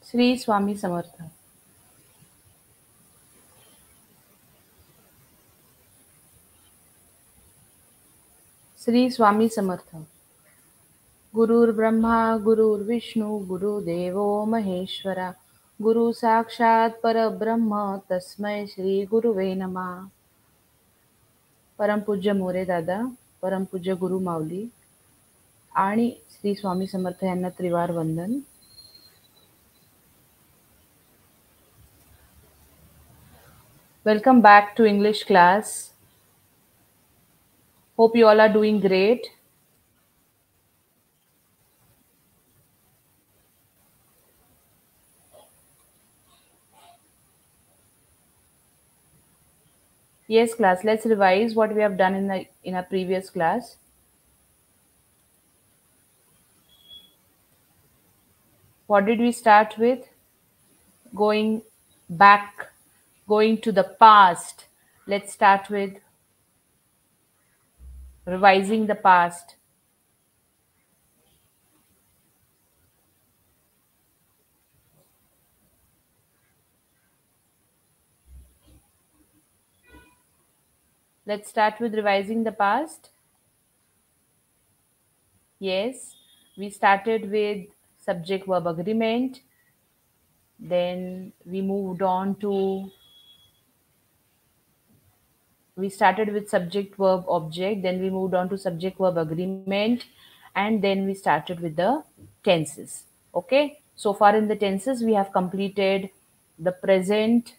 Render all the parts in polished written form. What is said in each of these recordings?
श्री स्वामी समर्थ. श्री स्वामी समर्थ. गुरुर्ब्रह्मा गुरुर्विष्णू गुरुदेवो महेश्वरा गुरु साक्षात परब्रह्म तस्मै श्री गुरुवे नमः. परमपूज्य मोरे दादा, परमपूज्य गुरु माऊली आणि श्री स्वामी समर्थ यांना त्रिवार वंदन. Welcome back to English class. Hope you all are doing great. Yes, class, let's revise what we have done in our previous class. What did we start with? Going back, going to the past. Let's start with revising the past. Let's start with revising the past. Yes, we started with subject verb agreement. Then we started with subject verb object, then we moved on to subject verb agreement, and then we started with the tenses. Okay, so far in the tenses we have completed the present,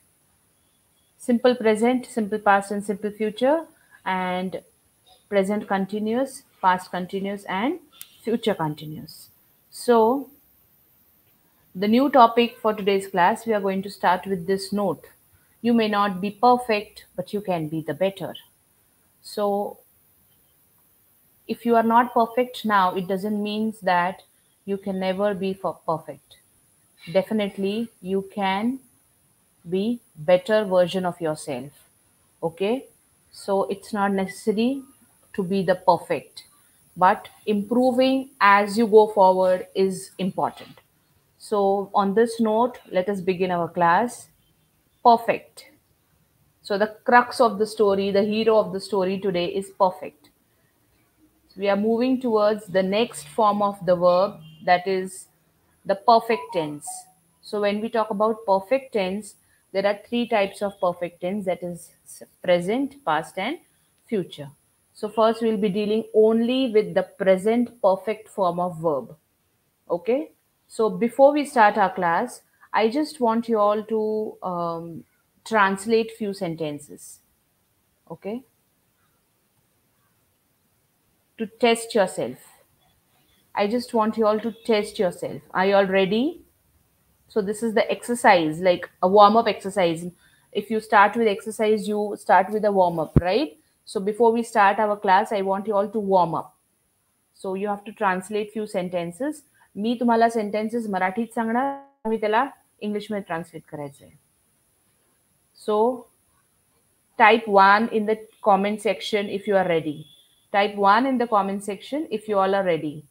simple present, simple past and simple future, and present continuous, past continuous, and future continuous. So the new topic for today's class, we are going to start with this note. You may not be perfect, but you can be the better. So if you are not perfect now, it doesn't mean that you can never be perfect. Definitely, you can be better version of yourself. Okay, so it's not necessary to be the perfect, but improving as you go forward is important. So on this note, let us begin our class. Perfect. So the crux of the story, the hero of the story today is perfect. We are moving towards the next form of the verb, that is the perfect tense. So when we talk about perfect tense, there are three types of perfect tense, that is present, past, and future. So first we'll be dealing only with the present perfect form of verb. Okay, so before we start our class, I just want you all to translate few sentences. Okay, to test yourself. I just want you all to test yourself. Are you all ready? So this is the exercise, like a warm-up exercise. If you start with exercise, you start with a warm-up, right? So before we start our class, I want you all to warm up. So you have to translate few sentences. मी तुम्हाला sentences मराठीत सांगणार, मी त्याला इंग्लिशमध्ये translate करायचं आहे. So type 1 in the comment section if you are ready. Type 1 in the comment section if you all are ready.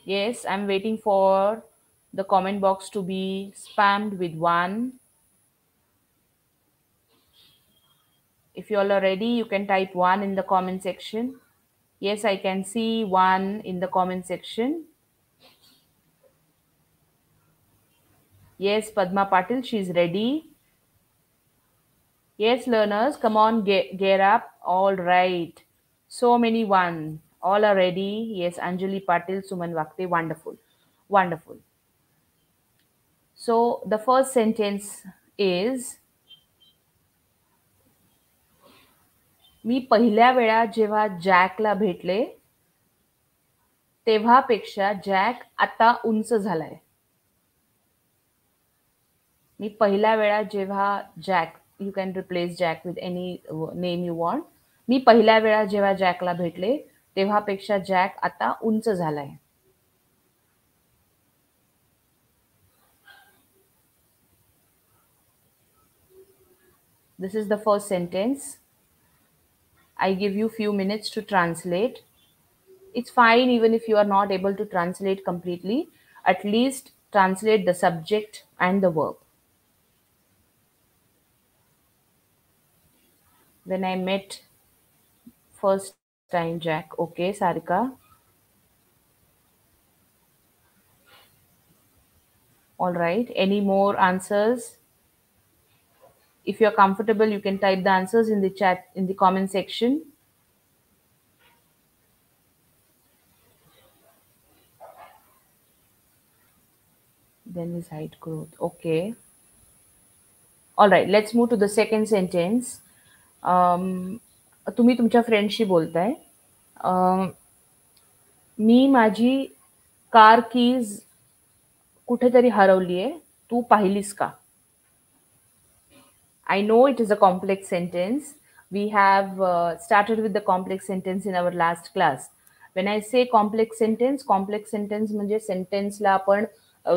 Yes, I'm waiting for the comment box to be spammed with 1. If you all are ready, you can type 1 in the comment section. Yes, I can see 1 in the comment section. Yes, Padma Patil, she's ready. Yes, learners, come on, get up. All right. So many 1. All are ready. Yes, Anjali Patil, Suman Vakte. Wonderful. Wonderful. So the first sentence is, मी पहिल्या वेळा जेव्हा जॅकला भेटले तेव्हापेक्षा jack आता उंच झालाय. मी पहिल्या वेळा जेव्हा Jack, you can replace Jack with any name you want. मी पहिल्या वेळा जेव्हा जॅकला भेटले तेव्हापेक्षा जॅक आता उंच झालाय. This is the first sentence. I give you few minutes to translate. It's fine even if you are not able to translate completely. At least translate the subject and the verb. When I met first time Jack. Okay, Sarika. All right. Any more answers? If you're comfortable, you can type the answers in the chat, in the comment section. Then is height growth. Okay. All right. Let's move to the second sentence. तुम्ही तुमच्या फ्रेंडशी बोलताय. मी माझी car keys कुठेतरी हरवली आहे. तू पाहिलीस का? I know it is a complex sentence. We have started with the complex sentence in our last class. When I say complex sentence म्हणजे सेंटेन्सला आपण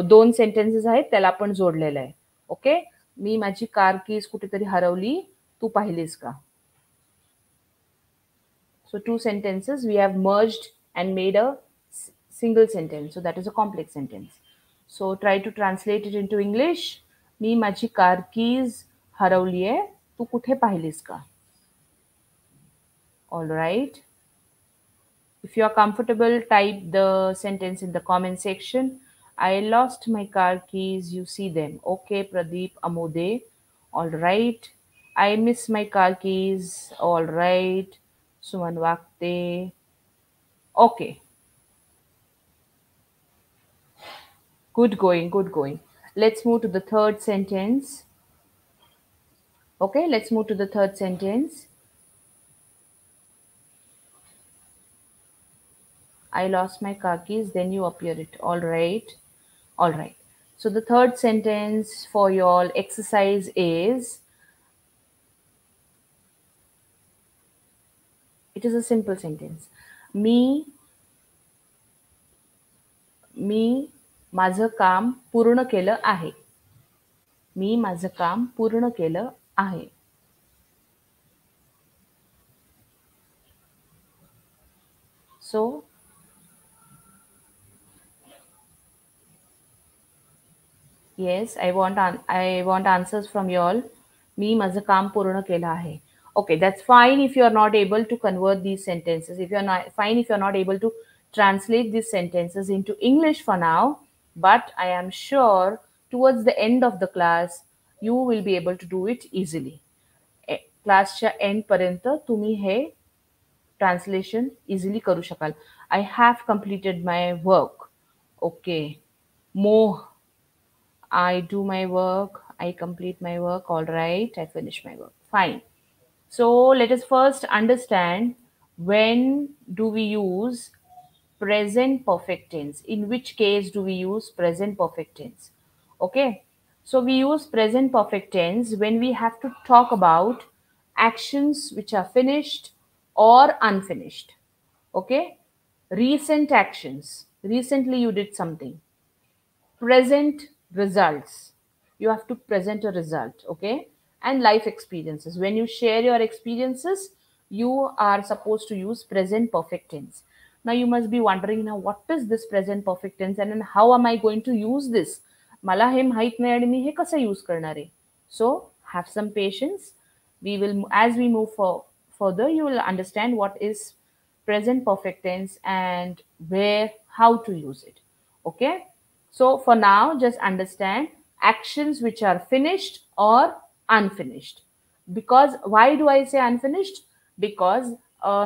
दोन सेंटेन्सेस आहेत त्याला आपण जोडलेलं आहे. ओके. मी माझी कार कीज कुठेतरी हरवली. तू पाहिलीस का? So two sentences we have merged and made a single sentence. So that is a complex sentence. So try to translate it into English. मी माझी कार कीज हरवली आहे. तू कुठे पाहिलीस का? All right. If you are comfortable, type the sentence in the comment section. I lost my car keys. You see them. Okay, Pradeep Amode. All right. I miss my car keys. All right. Suman Vakte. Okay. Good going, good going. Let's move to the third sentence. Okay, let's move to the third sentence. I lost my car keys, then you appear it. All right. All right. So the third sentence for your exercise is, it is a simple sentence. मी माझं काम पूर्ण केलं आहे. मी माझं काम पूर्ण केलं आहे. So yes, I want answers from you all. मी माझं काम पूर्ण केलं आहे. Okay, that's fine if you are not able to convert these sentences. If you are not able to translate these sentences into English for now, but I am sure towards the end of the class you will be able to do it easily. क्लासच्या and पर्यंत तुम्ही हे translation easily करू शकाल. I have completed my work. Okay. Moh. I do my work. I complete my work. All right. I finish my work. Fine. So let us first understand, when do we use present perfect tense? In which case do we use present perfect tense? Okay. So we use present perfect tense when we have to talk about actions which are finished or unfinished. Okay. Recent actions. Recently you did something. Present results. You have to present a result. Okay. And life experiences. When you share your experiences, you are supposed to use present perfect tense. Now you must be wondering, now what is this present perfect tense and then how am I going to use this? मला हे माहित नाही आणि मी हे कसं use करणार आहे? So have some patience. We will, as we move further, you will understand what is present perfect tense and how to use it. Okay. So for now, just understand actions which are finished or unfinished. Because why do I say unfinished? Because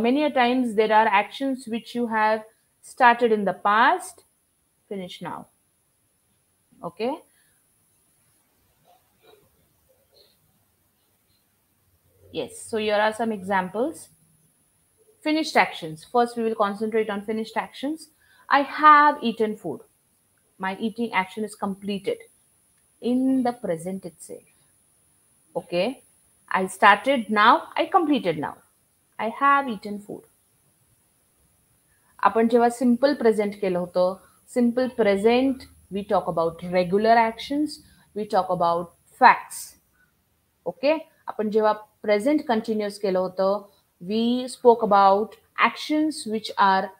many a times there are actions which you have started in the past, finish now. Okay. Yes. So here are some examples. Finished actions. First, we will concentrate on finished actions. I have eaten food. My eating action is completed in the present itself. Okay. I started now. I completed now. I have eaten food. आपण जेव्हा simple present केलं होतं, simple present we talk about regular actions, we talk about facts. Okay. आपण जेव्हा present continuous केलं होतं, we spoke about actions which are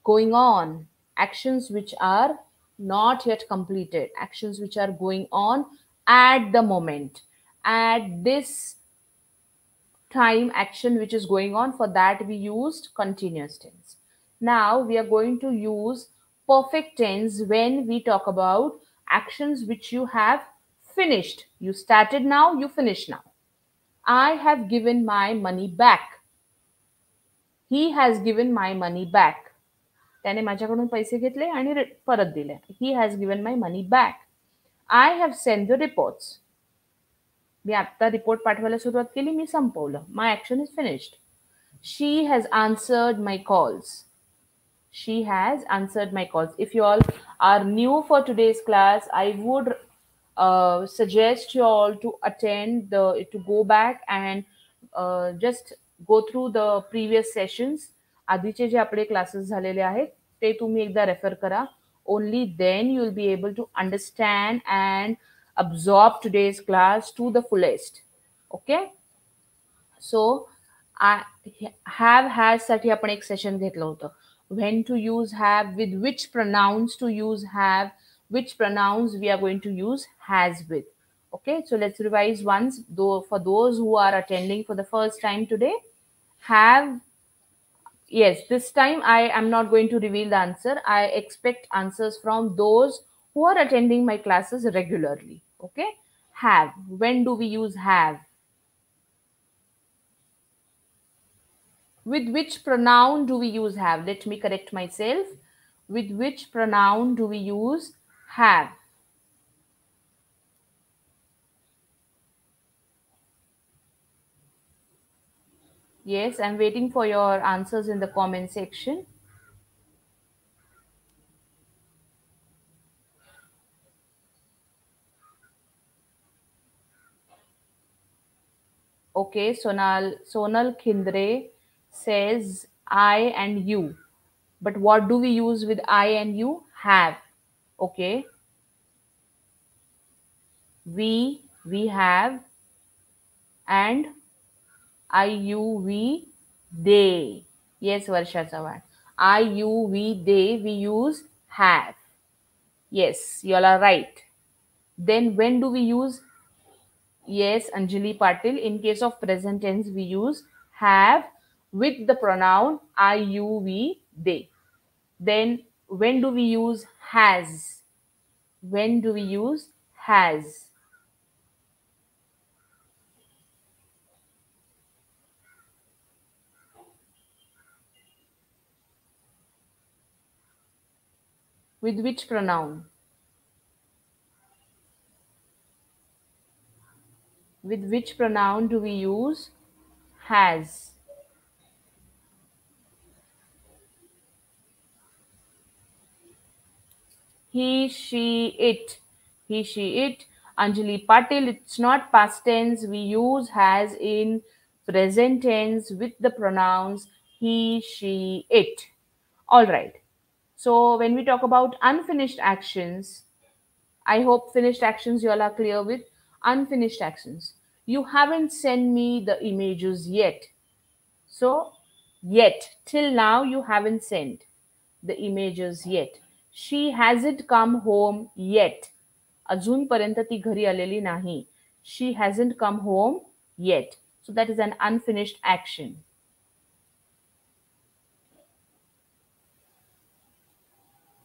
going on, actions which are not yet completed, actions which are going on at the moment, at this time action which is going on. For that we used continuous tense. Now we are going to use perfect tense when we talk about actions which you have finished. You started now, you finish now. I have given my money back. He has given my money back. त्याने माझ्याकडून पैसे घेतले आणि परत दिले. He has given my money back. I have sent the reports. मी आता report पाठवायला सुरुवात केली, मी संपवलं. My action is finished. She has answered my calls. She has answered my calls. If you all are new for today's class, I would suggest you all to to go back and just go through the previous sessions. आधीचे जे आपले classes झालेले आहेत ते तुम्ही एकदा refer करा. Only then you will be able to understand and absorb today's class to the fullest. Okay? So I have has साठी आपण एक सेशन घेतलं होतं. When to use have, with which pronouns to use have, which pronouns we are going to use has with. Okay, so let's revise once. Though for those who are attending for the first time today, have, yes, this time I am not going to reveal the answer. I expect answers from those who are attending my classes regularly. Okay, have. When do we use have? With which pronoun do we use have? Let me correct myself. With which pronoun do we use have? Yes, I'm waiting for your answers in the comment section. Okay, Sonal Khindre says I and you. But what do we use with I and you? Have. Okay. We have, and I, you, we, they. Yes, Varsha Chavan. I, you, we, they, we use have. Yes, you all are right. Then when do we use? Yes, Anjali Patil. In case of present tense, we use have with the pronoun I, you, we, they. Then when do we use has? When do we use has? With which pronoun? With which pronoun do we use has? He, she, it. He, she, it. Anjali Patil, it's not past tense. We use has in present tense with the pronouns he, she, it. All right. So when we talk about unfinished actions, I hope finished actions you all are clear with. Unfinished actions. You haven't sent me the images yet. So, yet. Till now you haven't sent the images yet. She hasn't come home yet. अजूनपर्यंत ती घरी आलेली नाही. She hasn't come home yet. So that is an unfinished action.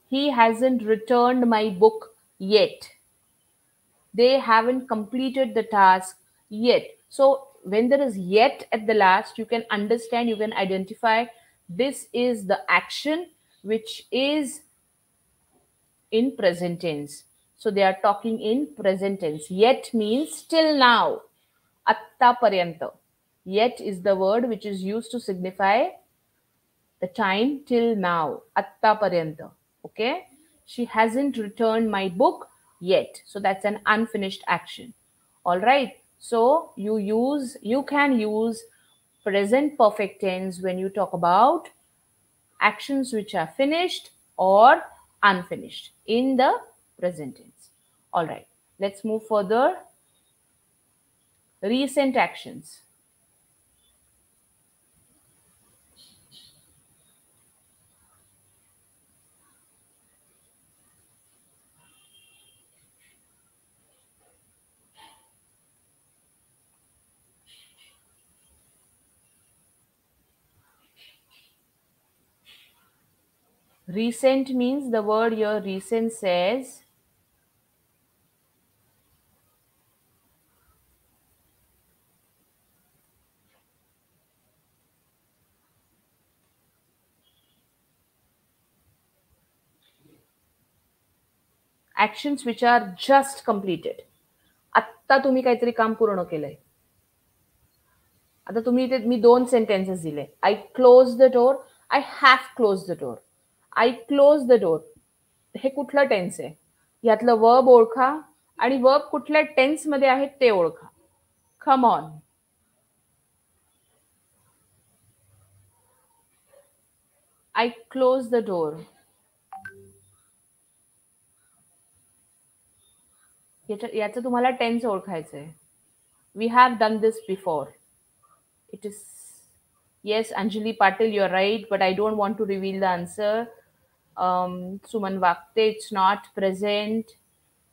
He hasn't returned my book yet. They haven't completed the task yet. So when there is yet at the last, you can understand, you can identify this is the action which is in present tense. So they are talking in present tense. Yet means till now. Attaparyanta. Yet is the word which is used to signify the time till now. Attaparyanta. Okay. She hasn't returned my book yet. So that's an unfinished action. All right. So you can use present perfect tense when you talk about actions which are finished or unfinished in the present tense. All right. Let's move further. Recent actions. Recent means the word here recent says actions which are just completed. आत्ता तुम्ही काहीतरी काम पूर्ण केलंय. आता तुम्ही मी 2 sentences दिले. I close the door, I have close the door. I close the door. हे कुठलं टेन्स आहे? यातलं वर्ब ओळखा आणि वर्ब कुठल्या टेन्स मध्ये आहे ते ओळखा. Come on. I close the door. याचं तुम्हाला टेन्स ओळखायचं आहे. We have done this before. It is, yes, Anjali Patil, you're right, but I don't want to reveal the answer. Suman Vakte, it's not present.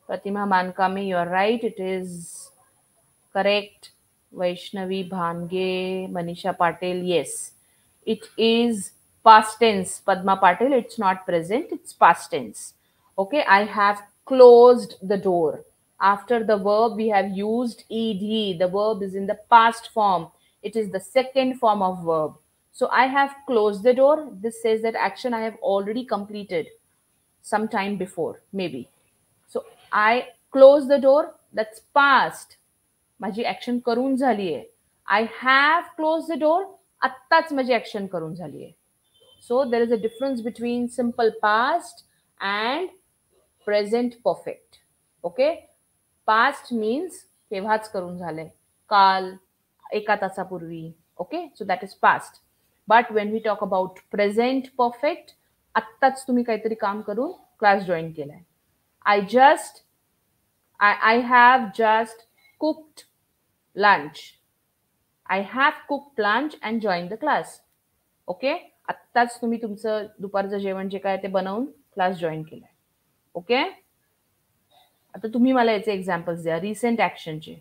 Pratima Mankami, you're right, it is correct. Vaishnavi Bhange, Manisha Patil, yes. It is past tense. Padma Patil, it's not present, it's past tense. Okay, I have closed the door. After the verb, we have used ed. The verb is in the past form. It is the second form of verb. So I have closed the door. This says that action I have already completed some time before, maybe. So I close the door, that's past. माझी action करून झाली आहे. आय have close the डोर, आत्ताच माझी action करून झाली आहे. So there is a difference between simple past and present perfect. Okay, past means केव्हाच करून झालंय, काल, 1 तासापूर्वी. Okay, so that is past. But when we talk about present perfect, आत्ताच तुम्ही काहीतरी काम करून क्लास जॉईन केलाय. I have just cooked lunch. I have cooked lunch and joined the class. Okay, आत्ताच तुम्ही तुमचं दुपारचं जेवण जे काय ते बनवून क्लास जॉईन केलाय. ओके, आता तुम्ही मला याचे एक्झाम्पल्स द्या रिसेंट ऍक्शनचे.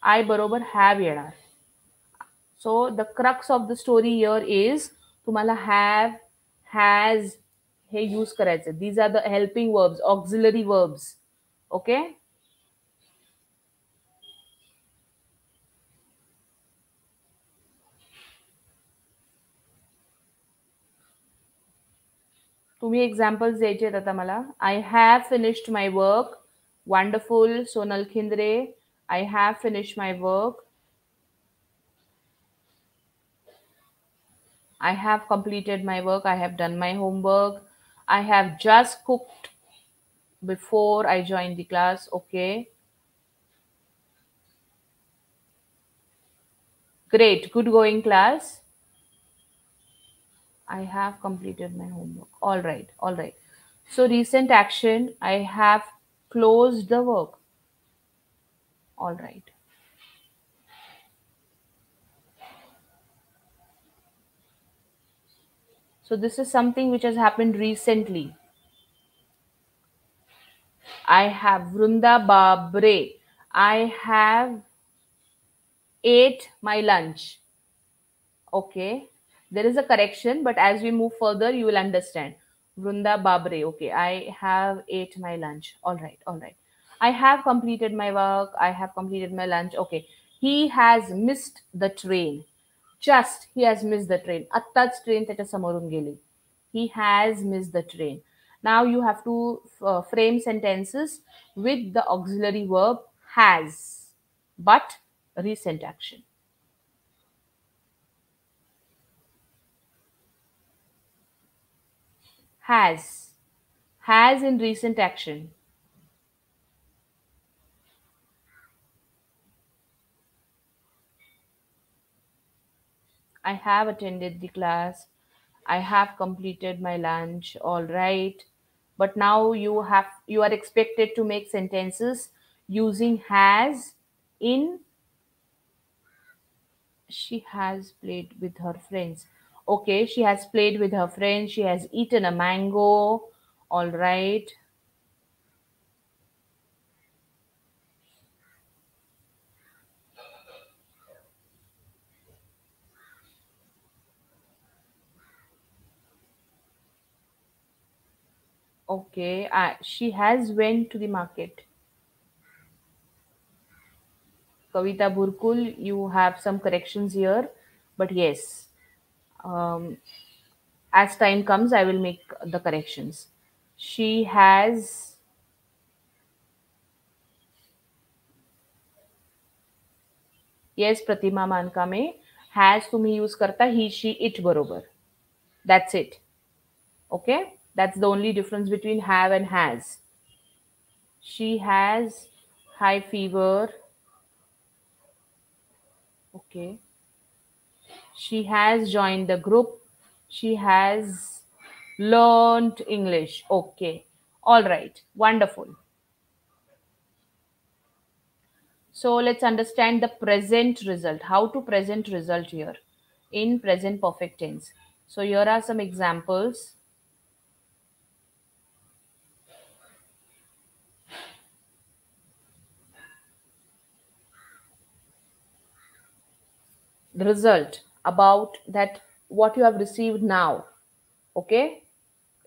आय बरोबर हॅव येणार. So the crux of the story here is तुम्हाला हॅव, हॅज हे यूज करायचं. These are the helping verbs, auxiliary verbs. Okay, तुम्ही एक्झाम्पल्स द्यायचे आहेत आता मला. I have finished my work. Wonderful. Sonal Khindre, I have finished my work. I have completed my work. I have done my homework. I have just cooked before I joined the class. Okay. Great. Good going, class. I have completed my homework. All right. All right. So recent action, I have closed the work. All right. So this is something which has happened recently. I have Vrunda Babre. I have ate my lunch. Okay, there is a correction, but as we move further, you will understand. Vrunda Babre. Okay, I have ate my lunch. All right, all right. I have completed my work. I have completed my lunch. Okay, he has missed the train. Just he has missed the train. आत्ताच train त्याच्या समोरून गेली. He has missed the train. Now you have to frame sentences with the auxiliary verb has, but recent action. Has in recent action. I have attended the class. I have completed my lunch. All right, but now you are expected to make sentences using has in. She has played with her friends. Okay, she has played with her friends. She has eaten a mango. All right. Okay, she has went to the market. Kavita Burkul, you have some corrections here, but yes, um, as time comes, I will make the corrections. She has, yes, Pratima Mankame, has तुम्ही use करता he, she, it बरोबर. That's it. Okay, that's the only difference between have and has. She has high fever. Okay. She has joined the group. She has learned English. Okay. All right. Wonderful. So let's understand the present result. How to present result here in present perfect tense. So here are some examples. The result about that what you have received now. Okay.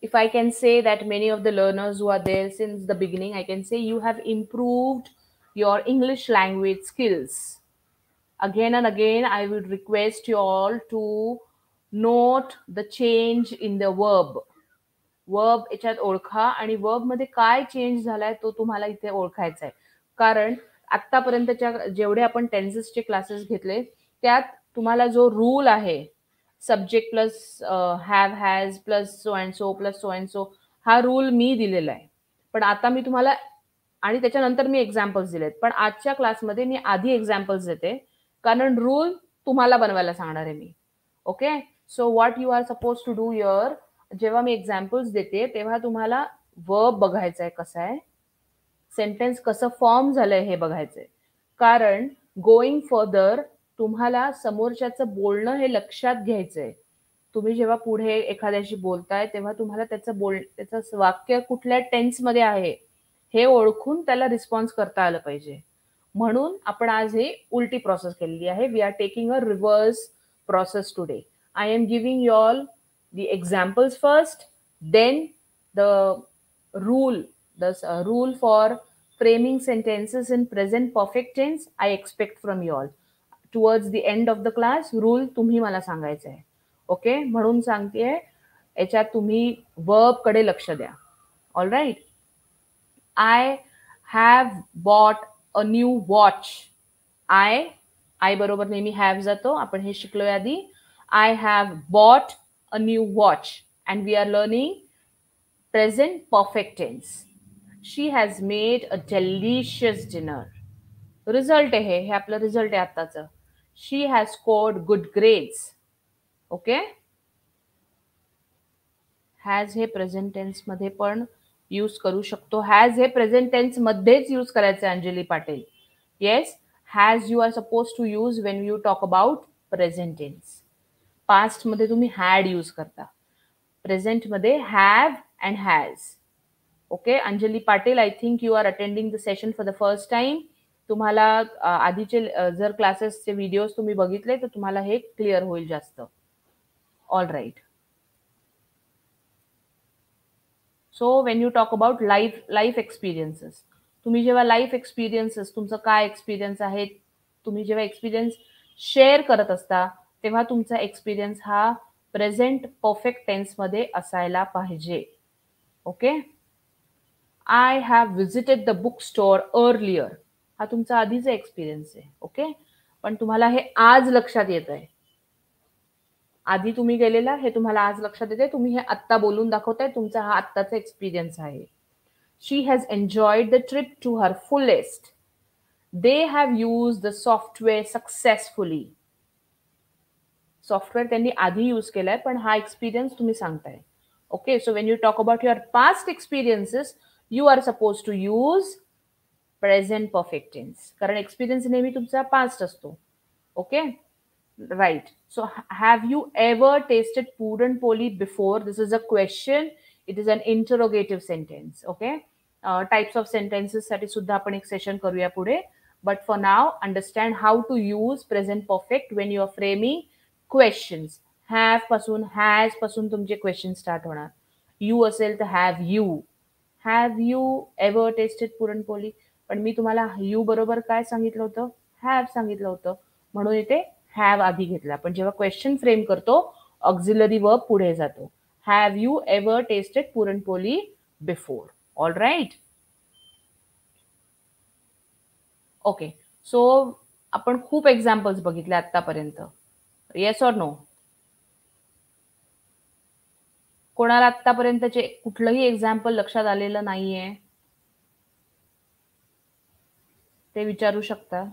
If I can say that many of the learners who are there since the beginning, I can say you have improved your English language skills. Again and again, I would request you all to note the change in the verb. Verb याच्यात ओळखा आणि verb मध्ये काय change झालाय तो तुम्हाला इथे ओळखायचा आहे. कारण आतापर्यंतच्या जेवढे आपण टेन्सेसचे क्लासेस घेतले त्यात तुम्हाला जो रूल आहे subject plus have has plus so and so plus so and so हा रूल मी दिलेला आहे. पण आता मी तुम्हाला आणि त्याच्यानंतर मी एक्झाम्पल्स दिलेत. पण आजच्या क्लासमध्ये मी आधी एक्झाम्पल्स देते कारण रूल तुम्हाला बनवायला सांगणार आहे मी. Okay, so what you are suppose to do your, जेव्हा मी एक्झाम्पल्स देते तेव्हा तुम्हाला वर्ब बघायचा आहे कसा आहे, सेंटेन्स कसं फॉर्म झालंय हे बघायचंय. कारण गोईंग फर्दर तुम्हाला समोरच्याचं बोलणं हे लक्षात घ्यायचंय. तुम्ही जेव्हा पुढे एखाद्याशी बोलताय तेव्हा तुम्हाला त्याचं वाक्य कुठल्या टेन्समध्ये आहे हे ओळखून त्याला रिस्पॉन्स करता आलं पाहिजे. म्हणून आपण आज हे उलटी प्रोसेस केलेली आहे. We are taking a reverse process today. I am giving you all the examples first, then the rule, the rule for framing sentences in present perfect tense I expect from you all. Towards the end of the class, rule तुम्ही मला सांगायचं आहे. Okay, म्हणून सांगतेय याच्यात तुम्ही verb कडे लक्ष द्या. All right. I have bought a new watch. I बरोबर नेहमी हॅव जातो. आपण हे शिकलोय आधी. I have bought a new watch and we are learning present perfect tense. She has made a delicious dinner. Result आहे हे आपलं रिझल्ट आहे आत्ताचं. She has scored good grades. Okay, has हे प्रेझेंट टेन्स मध्ये पण यूज करू शकतो. हॅज हे प्रेझेंट टेन्स मध्येच यूज करायचं आहे Anjali Patil. Yes, has you are supposed to use when you talk about present tense. Past मध्ये तुम्ही had use करता. Present मध्ये have and has. Okay, Anjali Patil, I think you are attending the session for the first time. तुम्हाला आधीचे जर क्लासेसचे videos तुम्ही बघितले तर तुम्हाला हे क्लिअर होईल जास्त. All right. So when you talk about life experiences, तुम्ही जेव्हा लाईफ एक्सपिरियन्सेस तुमचं काय एक्सपिरियन्स आहे, तुम्ही जेव्हा एक्सपिरियन्स शेअर करत असता तेव्हा तुमचा एक्सपिरियन्स हा प्रेझेंट परफेक्ट टेन्समध्ये असायला पाहिजे. Okay, I have visited the book store earlier, हा तुमचा आधीचा एक्सपिरियन्स आहे. ओके, पण तुम्हाला हे आज लक्षात येत आहे. आधी तुम्ही गेलेला हे तुम्हाला आज लक्षात येते. तुम्ही हे आत्ता बोलून दाखवताय, तुमचा हा आत्ताचा एक्सपिरियन्स आहे. She has enjoyed the trip to her fullest. They have used the software successfully. Software त्यांनी आधी यूज केलाय पण हा एक्सपिरियन्स तुम्ही सांगताय. Okay, so when you talk about your past experiences you are suppose to use present perfect tense, कारण experience नेहमी तुमचा पास्ट असतो. Okay, right. So have you ever tested puranpoli before? This is a question. It is an interrogative sentence. Okay, types of sentences साठी सुद्धा आपण एक session करूया पुढे. But for now understand how to use present perfect when you are framing questions. Have पासून has पासून तुमचे question start होणार. यू असेल तर have you, have you ever tested puranpoli, पण मी तुम्हाला यू बरोबर काय सांगितलं होतं, हॅव सांगितलं होतं, म्हणून इथे हॅव आधी घेतला. पण जेव्हा क्वेश्चन फ्रेम करतो ऑक्झिलरी वर्ब पुढे जातो. Have you ever tested puranpoli before. All right. Okay, so आपण खूप एक्झाम्पल्स बघितले आतापर्यंत. Yes or no? कोणाला आतापर्यंतचे कुठलंही एक्झाम्पल लक्षात आलेलं नाहीये ते विचारू शकता.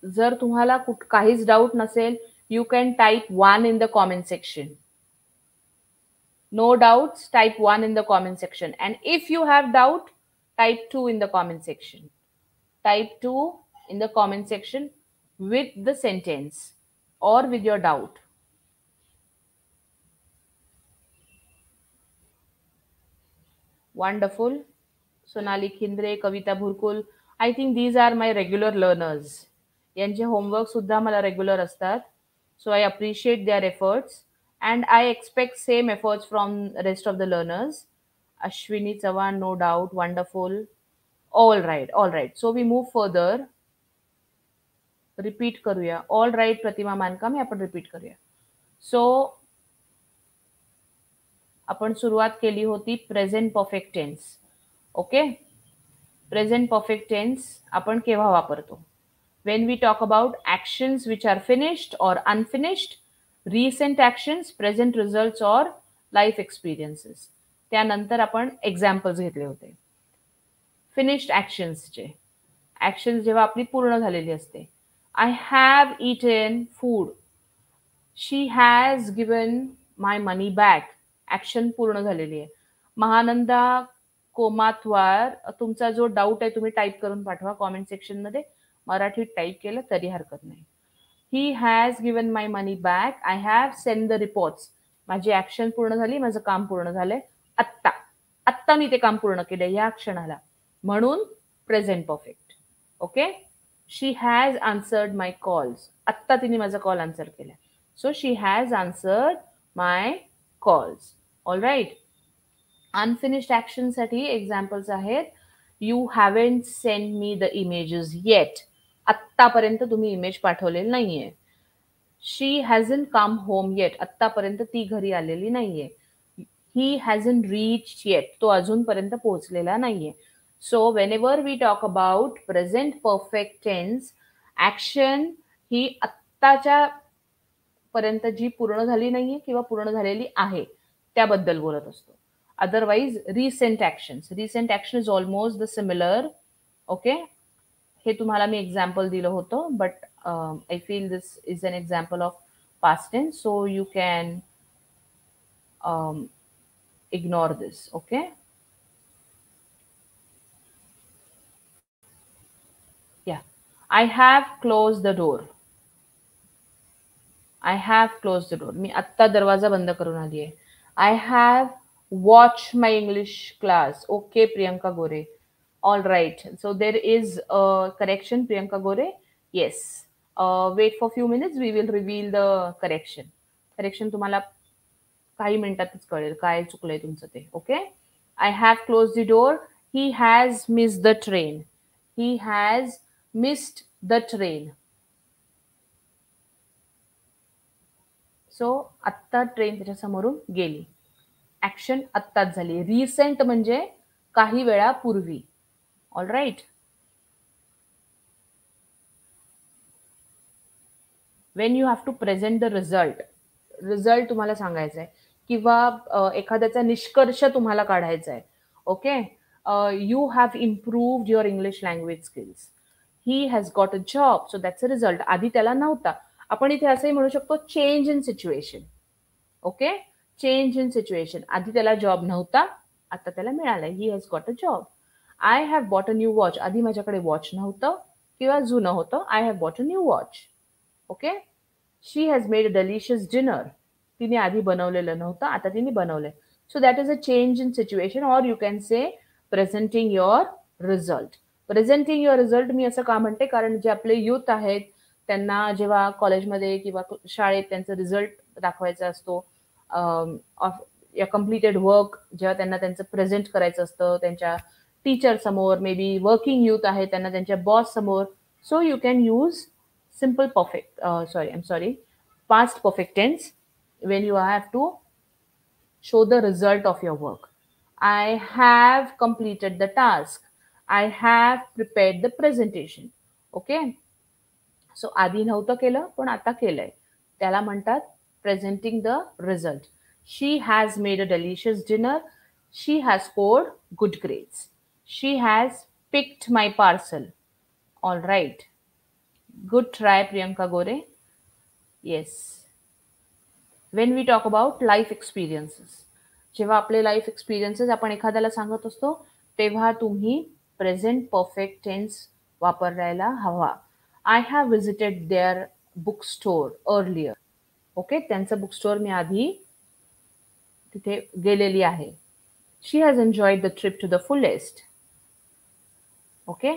जर तुम्हाला काहीच डाऊट नसेल, you can type 1 in the comment section. No doubts, type 1 in the comment section. And if you have doubt, type 2 in the comment section. Type 2 in the comment section with the sentence or with your doubt. Wonderful. Sonali Khindre, Kavita Bhurkul. I think these are my regular learners. यांचे homework सुद्धा मला regular असतात. So I appreciate their efforts and I expect same efforts from rest of the learners. Ashwini Chavan, no doubt, wonderful. All right. So we move further. Repeat करूया. All right, प्रतिमा मानकाम, आपण repeat करूया. So आपण सुरुवात केली होती present perfect tense. Okay, present perfect tense आपण केव्हा वापरतो? When we talk about actions which are finished or unfinished, recent actions, present results or life experiences. त्यानंतर आपण एक्झाम्पल्स घेतले होते फिनिश्ड ॲक्शन्सचे. ॲक्शन्स जेव्हा आपली पूर्ण झालेली असते. I have eaten food. She has given my money back. Action पूर्ण झालेली आहे. महानंदा कोमात्वार, तुमचा जो डाऊट आहे तुम्ही टाईप करून पाठवा कॉमेंट सेक्शनमध्ये. मराठीत टाईप केलं तरी हरकत नाही. He has given my money back. I have send the reports. माझी ॲक्शन पूर्ण झाली, माझं काम पूर्ण झालंय. आत्ता मी ते काम पूर्ण केलंय या क्षणाला, म्हणून present perfect. Okay. She has answered my calls. आत्ता तिने माझा कॉल आन्सर केला. So she has answered my calls. All right. Unfinished ॲक्शनसाठी एक्झाम्पल्स आहेत. You haven't send me the images yet. आत्तापर्यंत तुम्ही इमेज पाठवलेली नाहीये. She hasn't come home yet. आत्तापर्यंत ती घरी आलेली नाहीये. He hasn't reach yet. तो अजूनपर्यंत पोहोचलेला नाहीये. So whenever we talk about present perfect tense, action ही आत्ताच्या पर्यंत जी पूर्ण झाली नाहीये किंवा पूर्ण झालेली आहे त्याबद्दल बोलत असतो. Otherwise recent actions. Recent action is almost the similar. Okay, हे तुम्हाला मी एक्झाम्पल दिलं होतं, but I feel this is an example of past tense, so you can ignore this. Okay. Yeah. I have closed the door. I have closed the door. मी आत्ता दरवाजा बंद करून आली आहे. I have watched my English class. Okay, Priyanka Gore. All right. So there is a correction, Priyanka Gore. Yes. Wait for few minutes. We will reveal the correction. Correction तुम्हाला काही मिनिटातच कळेल काय चुकलंय तुमचं ते. Okay. I have close the door. He has missed the train. He has missed the train. So आत्ता train त्याच्या समोरून गेली. ऍक्शन आत्ताच झाली. रिसेंट म्हणजे काही वेळापूर्वी. All right. When you have to present the result. Result तुम्हाला सांगायचा आहे किंवा एखाद्याचा निष्कर्ष तुम्हाला काढायचा आहे. Okay. You have improved your English language skills. He has got a job. So that's a result. आधी त्याला नव्हता. आपण इथे असंही म्हणू शकतो change in situation. Okay. Change in situation. आधी त्याला जॉब नव्हता, आता त्याला मिळालाय. He has got a job. I have bought a new watch. आधी माझ्याकडे वॉच नव्हतं किंवा जुनं होतं. I have bought a new watch. Okay. She has made a delicious dinner. तिने आधी बनवलेलं नव्हतं, आता तिने बनवलंय. So that is a change in situation. Or you can say presenting your result. Presenting your result मी असं का म्हणते, कारण जे आपले युथ आहेत त्यांना जेव्हा कॉलेजमध्ये किंवा शाळेत त्यांचा रिझल्ट दाखवायचा असतो, या कम्प्लिटेड वर्क जेव्हा त्यांना त्यांचं प्रेझेंट करायचं असतं त्यांच्या टीचर समोर, मे बी वर्किंग युथ आहे त्यांना त्यांच्या बॉस समोर, सो you can use simple perfect past perfect tense when you have to show the result of your work. I have completed the task. I have prepared the presentation. Okay, so आधी नव्हतं केलं पण आता केलंय, त्याला म्हणतात presenting the result. She has made a delicious dinner. She has scored good grades. She has picked my parcel. All right. Good try, Priyanka Gore. Yes. When we talk about life experiences, जेव्हा आपले life experiences आपण एखाद्याला सांगत असतो तेव्हा तुम्ही present perfect tense वापरायला हवा. I have visited their book store earlier. Okay, त्यांचं बुक स्टोअर मी आधी तिथे गेलेली आहे. She has enjoyed the trip to the fullest. Okay,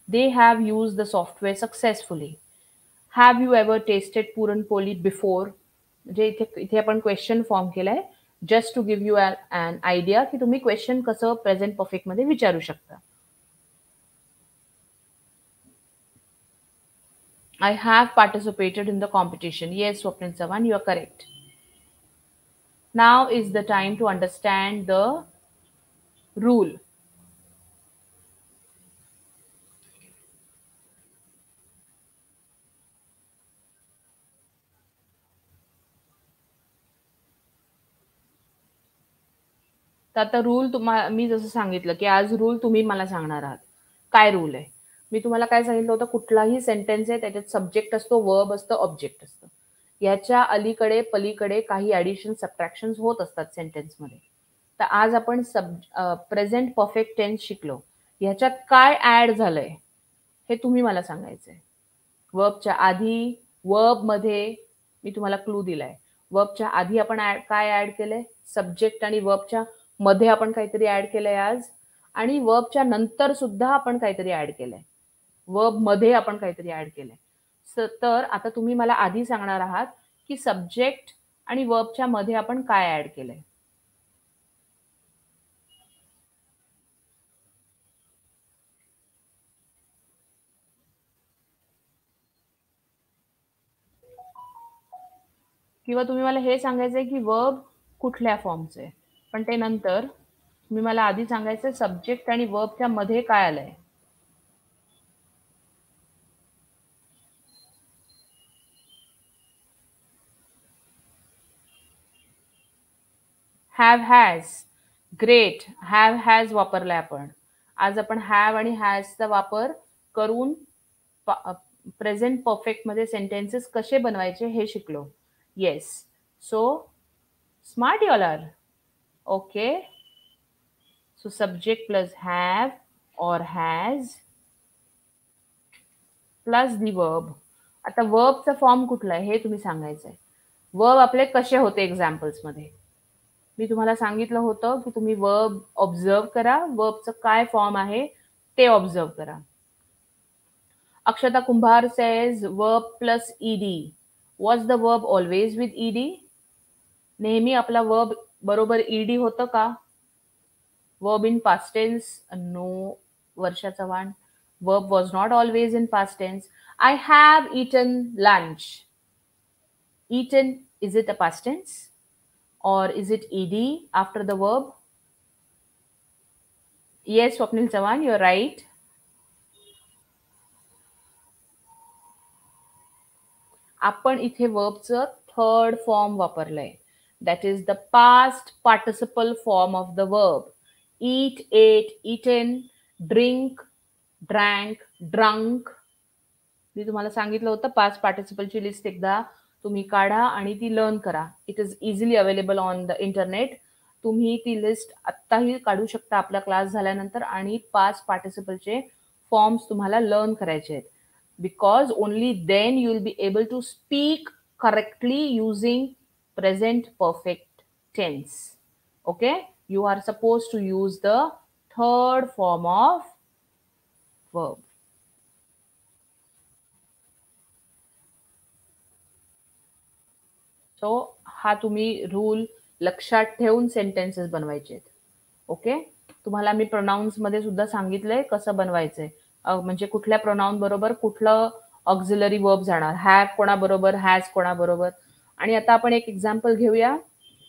they have used the software successfully. Have you ever tasted puranpoli before? म्हणजे इथे आपण question form केलाय just to give you an idea की तुम्ही क्वेश्चन कसं प्रेझेंट परफेक्ट मध्ये विचारू शकता. I have participated in the competition. Yes, Swapnil Sawan, you are correct. Now is the time to understand the rule. तर आता rule मी जसं सांगितलं की आज रूल तुम्ही मला सांगणार आहात. काय रूल आहे? मी तुम्हाला काय सांगितलं होतं, कुठलाही सेंटेन्स आहे त्याच्यात सब्जेक्ट असतो, वर्ब असतं, ऑब्जेक्ट असतं. याच्या अलीकडे पलीकडे काही ॲडिशन सबट्रॅक्शन होत असतात सेंटेन्समध्ये. तर आज आपण प्रेझेंट परफेक्ट टेन्स शिकलो. ह्याच्यात काय ॲड झालंय हे तुम्ही मला सांगायचंय. वर्बच्या आधी, वर्बमध्ये मी तुम्हाला क्लू दिलाय. वर्बच्या आधी आपण काय ॲड केलंय? सब्जेक्ट आणि वर्बच्या मध्ये आपण काहीतरी ऍड केलंय आज, आणि वर्बच्या नंतर सुद्धा आपण काहीतरी ऍड केलंय. वर्ब मध्ये आपण काहीतरी ऍड केलंय. तर आता तुम्ही मला आधी सांगणार आहात की सब्जेक्ट आणि वर्बच्या मध्ये आपण काय ऍड केलंय. किंवा तुम्ही मला हे सांगायचंय की वर्ब कुठल्या फॉर्मचे, पण ते नंतर. तुम्ही मला आधी सांगायचंय सब्जेक्ट आणि वर्बच्या मध्ये काय आलंय. Have has. Great. Have has वापरलाय आपण. आज आपण हॅव आणि हॅजचा वापर करून प्रेझेंट परफेक्ट मध्ये सेंटेन्सेस कसे बनवायचे हे शिकलो. Yes, so smart you all are. Okay, so subject plus have और हॅज प्लस दी वर्ब. आता वर्बचा फॉर्म कुठला आहे हे तुम्ही सांगायचंय. वर्ब आपले कसे होते एक्झाम्पल्स मध्ये मी तुम्हाला सांगितलं होतं की तुम्ही वर्ब ऑब्झर्व करा, वर्बचं काय फॉर्म आहे ते ऑब्झर्व करा. Akshata Kumbhar says verb plus ED. Was the verb always with ED? नेहमी आपला वर्ब बरोबर ईडी होतं का? Verb in past tense? No, Varsha Chavan. Verb was not always in past tense. I have eaten lunch. Eaten, is it a past tense? Or is it ed after the verb? Yes, Swapnil Chavan, you're right. आपण इथे वर्बचं third form वापरलंय. That is the past participle form of the verb. Eat, ate, eaten, drink, drank, drunk. मी तुम्हाला सांगितलं होतं past पार्टिसिपलची list एकदा तुम्ही काढा आणि ती लर्न करा. It is easily available on the internet. तुम्ही ती लिस्ट आत्ताही काढू शकता आपला क्लास झाल्यानंतर, आणि पास्ट पार्टिसिपलचे फॉर्म्स तुम्हाला लर्न करायचे आहेत. Because only then you will be able to speak correctly using present perfect tense. Okay, you are supposed to use the third form of verb. सो हा तुम्ही रूल लक्षात ठेवून सेंटेन्सेस बनवायचे आहेत. ओके, तुम्हाला मी प्रोनाउन्स मध्ये सुद्धा सांगितलंय कसं बनवायचंय. म्हणजे कुठल्या प्रोनाउन बरोबर कुठलं ऑक्झिलरी वर्ब जाणार, हॅव कोणाबरोबर, हॅज कोणाबरोबर. आणि आता आपण एक एक्झाम्पल घेऊया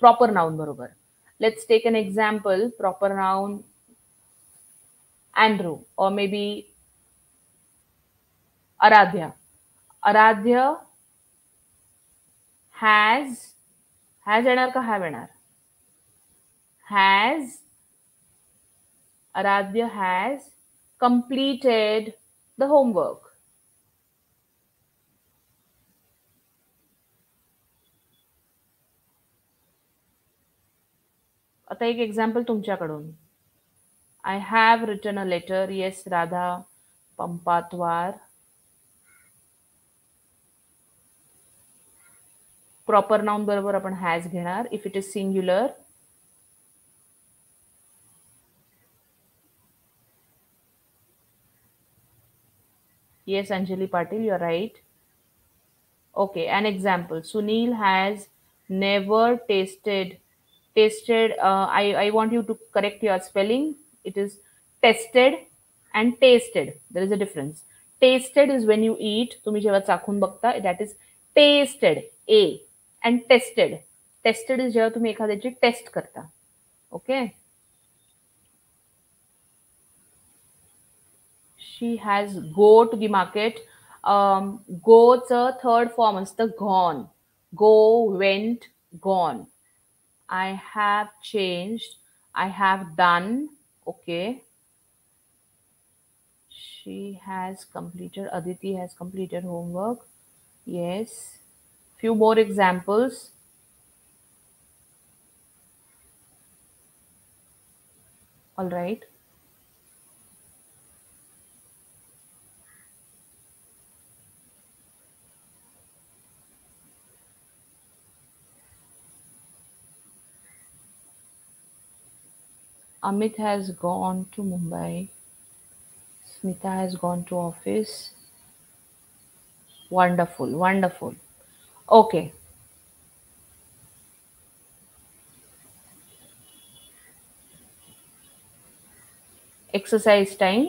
प्रॉपर नाउन बरोबर. Let's take an example. Proper noun Andrew और मे बी आराध्या. आराध्य हॅज येणार का हॅव येणार? Has Aradhya has completed the homework. आता एक एक्झाम्पल तुमच्याकडून. I have written a letter. Yes, Radha Pampatwar. Proper noun बरोबर आपण हॅज घेणार. If it is singular, yes, Anjali Patil, you're right. Okay, an example. Sunil has never tasted. Tasted. I want you to correct your spelling. It is tested and tasted. There is a difference. Tasted is when you eat. तुम्ही जेव्हा चाखून बघता, that is tasted. A and tested. Tested is जेव्हा तुम्ही एखाद्याची test करता. Okay. She has go to the market. Go's a third form असतं gone. Go, went, gone. I have changed. I have done. Okay. She has completed. Aditi has completed homework. Yes. Few more examples. All right. Amit has gone to Mumbai. Smita has gone to office. Wonderful, wonderful. Okay. Exercise time.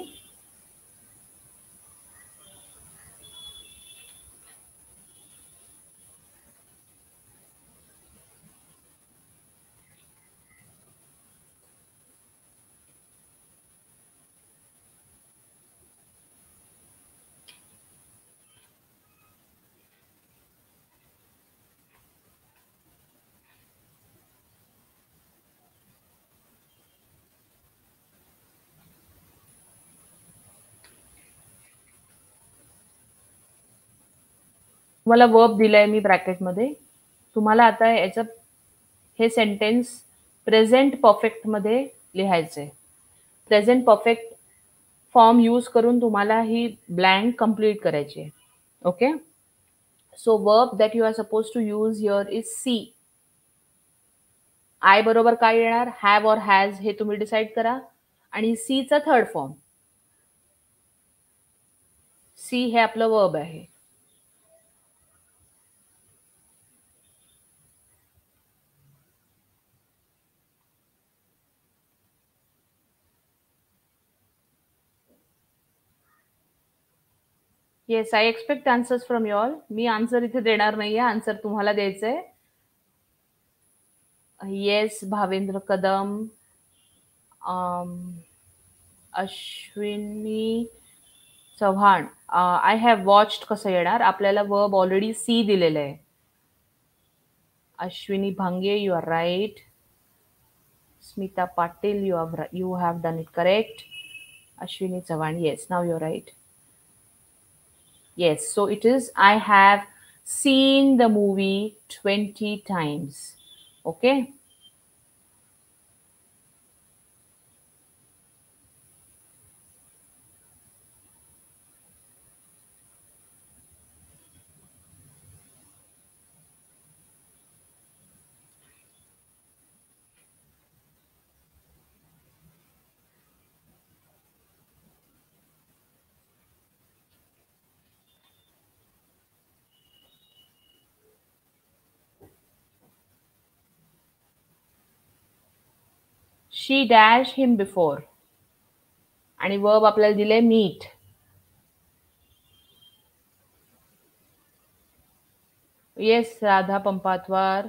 तुम्हाला verb दिलाय मी ब्रॅकेटमध्ये. तुम्हाला आता याचं हे sentence present perfect मध्ये लिहायचंय. Present perfect form use करून तुम्हाला ही ब्लँक कंप्लीट करायची आहे. Okay. So verb that you are suppose to use here is see. I बरोबर काय येणार, हॅव और हॅज हे तुम्ही डिसाईड करा. आणि सी चा थर्ड फॉर्म. सी हे आपलं वर्ब आहे. Yes, I expect answers from you all. मी आन्सर इथे देणार नाहीये, आन्सर तुम्हाला द्यायचंय. Yes, Bhavendra Kadam, Ashwini Chavan. I have watched कसं येणार, आपल्याला वर्ब ऑलरेडी सी दिलेलं आहे. Ashwini Bhange, you are right. Smita Patil, you have done it correct. Ashwini Chavan, yes, now you're right. Yes, so it is I have seen the movie 20 times. Okay. She dash him before आणि verb आपल्याला दिले meet. Yes Radha Pampatwar.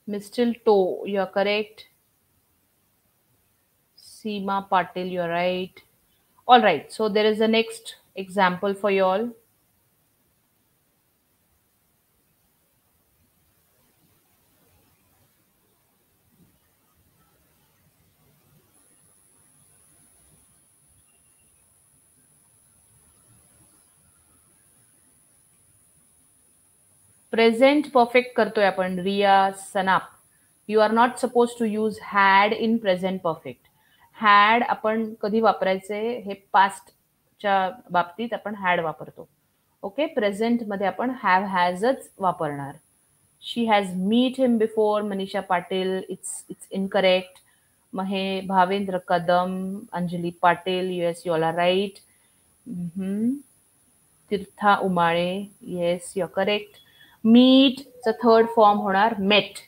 मिस्टल टो, you are correct. Seema Patil, you're right. All right, so there is a next example for you all. Present perfect करतोय आपण. Riya Sanap, you are not suppose to use had in present perfect. Had आपण कधी वापरायचे, हे पास्टच्या बाबतीत आपण had वापरतो. Okay, प्रेझेंटमध्ये आपण have हॅजच वापरणार. She has meet him before, Manisha Patil, it's incorrect. महे Bhavendra Kadam, Anjali Patil, yes you all are right. Tirtha Umale, yes you are correct. मीटचं थर्ड फॉर्म होणार मेट,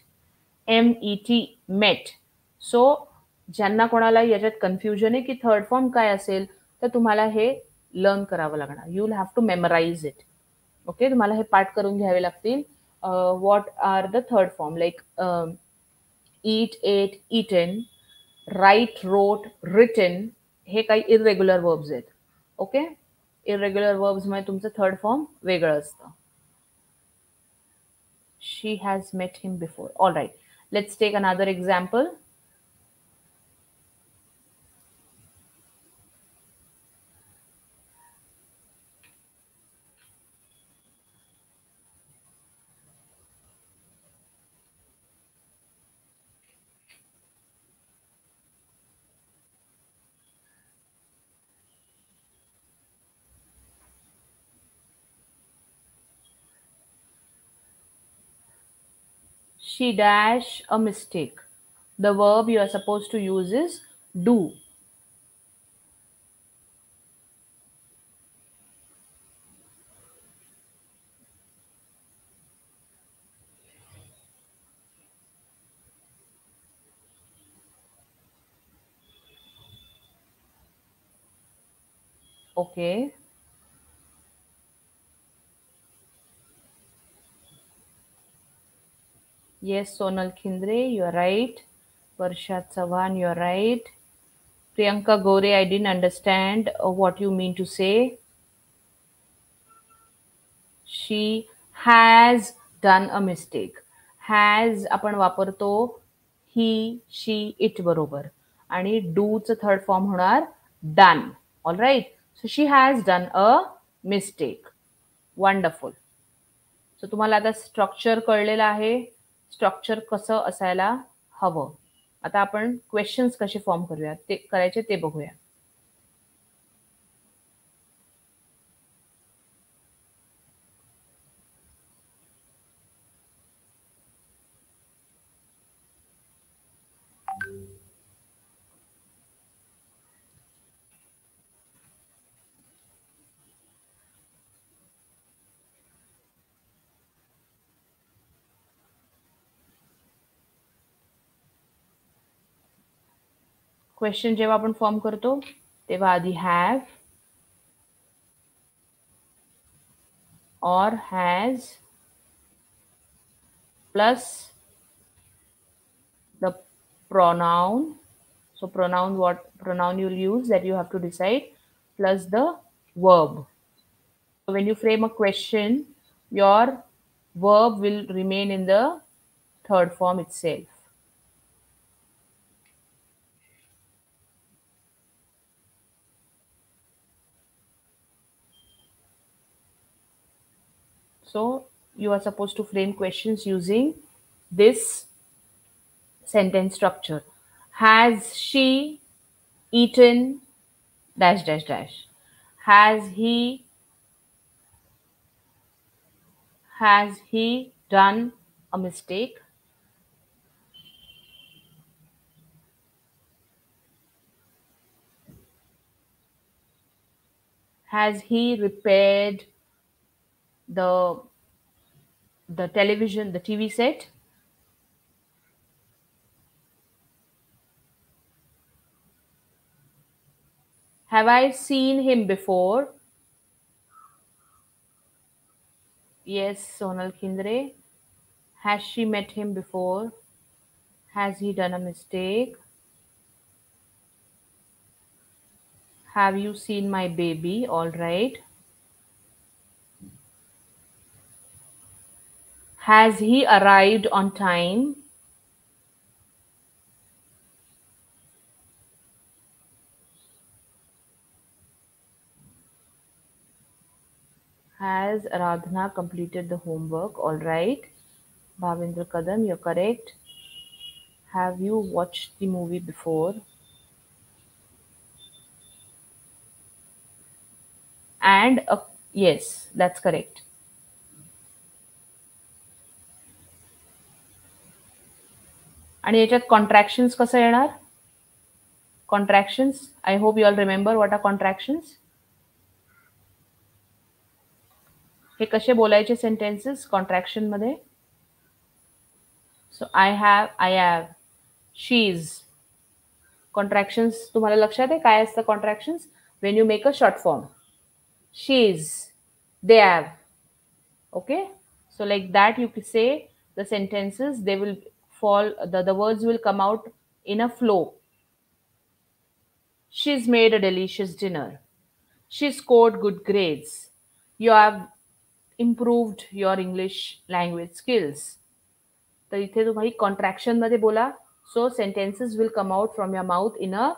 MET, मेट. सो ज्यांना कोणाला याच्यात कन्फ्युजन आहे की थर्ड फॉर्म काय असेल, तर तुम्हाला हे लर्न करावं लागणार. You will have to memorise it. Okay, तुम्हाला हे पाठ करून घ्यावे लागतील. What are the third form, like eat, ate, eaten, write, wrote, written. हे काही इरेग्युलर वर्ब्स आहेत. ओके, इरेग्युलर वर्ब्समुळे तुमचं थर्ड फॉर्म वेगळं असतं. She has met him before. All right, let's take another example. She dash a mistake. The verb you are supposed to use is do. Okay. Yes, Sonal Khindre, you are right. Varsha Chavan, you are right. Priyanka Gore, I didn't understand what you mean to say. She has done a mistake. Has आपण वापरतो he, she, it बरोबर. आणि डूचं third form होणार done. All right, so she has done a mistake. Wonderful. So तुम्हाला आता structure कळलेलं आहे, स्ट्रक्चर कसं असायला हवं. आता आपण क्वेश्चन्स कसे फॉर्म करूया, ते करायचे ते बघूया. क्वेश्चन जेव्हा आपण फॉर्म करतो तेव्हा आधी have or has plus the pronoun. So pronoun, what pronoun you'll use, that you have to decide, plus the verb. So when you frame a question, your verb will remain in the third form itself. So you are supposed to frame questions using this sentence structure. Has she eaten dash dash dash? Has he done a mistake? Has he repaired the television, the TV set? Have I seen him before? Yes, Sonal Khindre. Has she met him before? Has he done a mistake? Have you seen my baby? All right. Has he arrived on time? Has Aradhana completed the homework? All right. Bhavendra Kadam, you're correct. Have you watched the movie before? And yes, that's correct. आणि याच्यात contractions कसं येणार? Contractions, I hope you all remember what are contractions. हे कसे बोलायचे sentences contraction मध्ये? So I have, she is. Contractions तुम्हाला लक्षात आहे काय असतं contractions? When you make a short form. She is, they have. Okay, so like that you could say the sentences, they will fall, the words will come out in a flow. She's made a delicious dinner. She scored good grades. You have improved your English language skills. तर इथे तुम्ही contraction मध्ये बोला. So sentences will come out from your mouth in a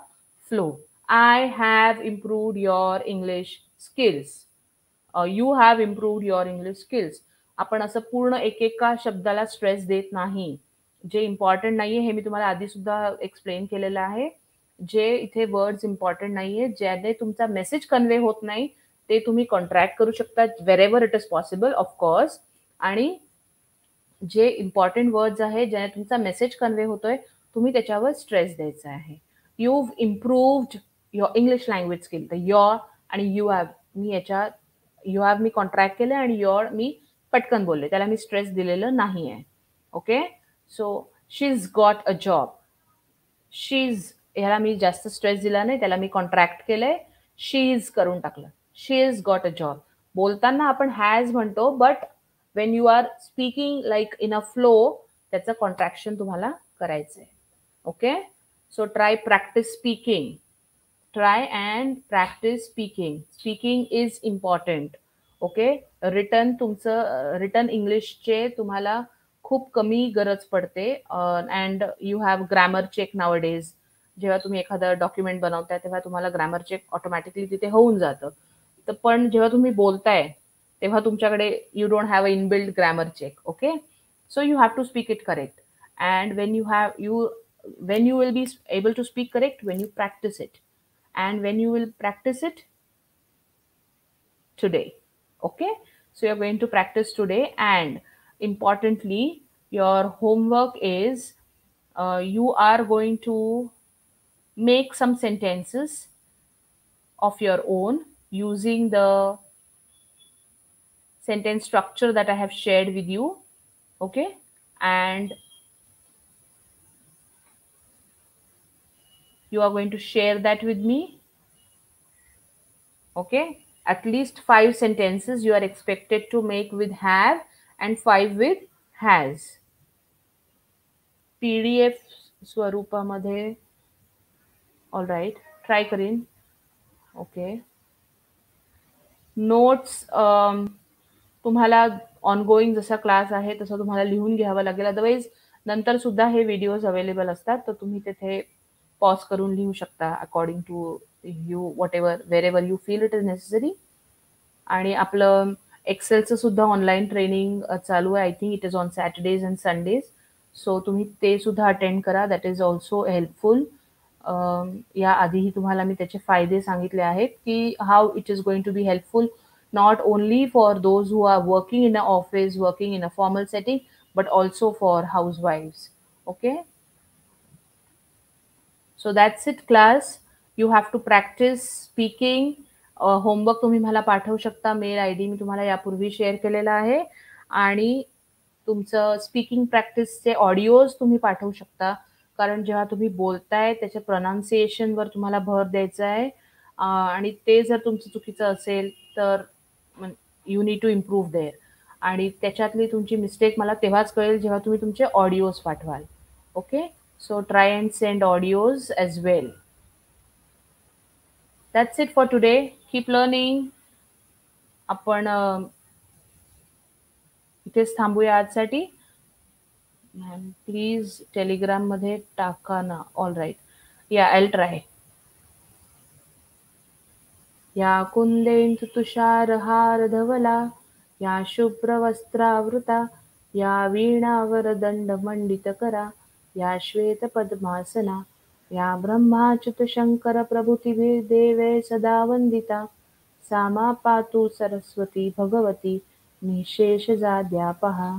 flow. I have improved your English skills. You have improved your English skills. आपण असं पूर्ण एकेका शब्दाला स्ट्रेस देत नाही. जे इम्पॉर्टंट नाहीये हे मी तुम्हाला आधी सुद्धा एक्सप्लेन केलेलं आहे. जे इथे वर्ड्स इम्पॉर्टंट नाहीये, ज्याने तुमचा मेसेज कन्वे होत नाही, ते तुम्ही कॉन्ट्रॅक्ट करू शकता wherever it is possible of course. आणि जे इम्पॉर्टंट वर्ड्स आहे ज्याने तुमचा मेसेज कन्वे होतोय, तुम्ही त्याच्यावर स्ट्रेस द्यायचा आहे. You improved your English language skill. तर युअर आणि यू हॅव, मी याच्या यू हॅव मी कॉन्ट्रॅक्ट केलं आणि युअर मी पटकन बोलले, त्याला मी स्ट्रेस दिलेलं नाही आहे. Okay, so she is got a job. She is, ह्याला मी जास्त स्ट्रेस दिला नाही, त्याला मी कॉन्ट्रॅक्ट केलंय, शी इज करून टाकलं. She is got a job. बोलताना आपण हॅज म्हणतो, but when you are speaking like in a flow, त्याचं कॉन्ट्रॅक्शन तुम्हाला करायचंय. Okay, so try practice speaking. Try and practice speaking. Speaking is important. Okay, written तुमचं written इंग्लिशचे तुम्हाला खूप कमी गरज पडते. And you have grammar check nowadays तुम्ही एखादं डॉक्युमेंट बनवताय तेव्हा तुम्हाला ग्रॅमर चेक ऑटोमॅटिकली तिथे होऊन जातं. तर पण जेव्हा तुम्ही बोलताय तेव्हा तुमच्याकडे you don't have a inbuilt grammar check. Okay, so you have to speak it correct. And when you will be able to speak correct when you practice it, and when you will practice it today. Okay, so you're going to practice today. And importantly, your homework is you are going to make some sentences of your own using the sentence structure that I have shared with you. Okay, and you are going to share that with me. Okay, at least 5 sentences you are expected to make with have and 5 with has. PDF स्वरूपामध्ये. All right, try करीन. Okay, notes तुम्हाला ongoing जसा class आहे तसं तुम्हाला लिहून घ्यावं लागेल. अदरवाईज नंतर सुद्धा हे व्हिडिओज अवेलेबल असतात, तर तुम्ही तिथे पॉज करून लिहू शकता according to you, whatever, wherever you feel it is necessary. आणि आपलं एक्सेलचं सुद्धा ऑनलाईन ट्रेनिंग चालू आहे. I think it is on Saturdays and Sundays. So तुम्ही ते सुद्धा अटेंड करा. That is also helpful. या आधीही तुम्हाला मी त्याचे फायदे सांगितले आहेत की how it is going to be helpful, not only for those who are working in an office, working in a formal setting, but also for housewives. Okay, so that's it class. You have to practice speaking. Homework तुम्ही मला पाठवू शकता. Mail ID मी तुम्हाला यापूर्वी share केलेला आहे. आणि तुमचं स्पीकिंग प्रॅक्टिसचे ऑडिओज तुम्ही पाठवू शकता, कारण जेव्हा तुम्ही बोलताय त्याच्या प्रोनाउन्सिएशनवर तुम्हाला भर द्यायचा आहे. आणि ते जर तुमचं चुकीचं असेल तर you need to improve there. आणि त्याच्यातली तुमची मिस्टेक मला तेव्हाच कळेल जेव्हा तुम्ही तुमचे ऑडिओज पाठवाल. Okay, so try and send audios as well. That's it for today. Keep learning. आपण इथेच थांबूया आजसाठी. मॅम प्लीज टेलिग्राममध्ये टाका ना. ऑल राईट, या आय ट्राय. या कुंदेंदु तुषारहार धवला, या शुभ्रवस्त्रावृता, या वीणावरदंडमण्डितकरा, या श्वेतपद्मासना, या ब्रह्माच्युतशङ्करप्रभृतिभिर्देवैः सदा वन्दिता, सा मा पातु सरस्वती भगवती निःशेषजाड्यापहा.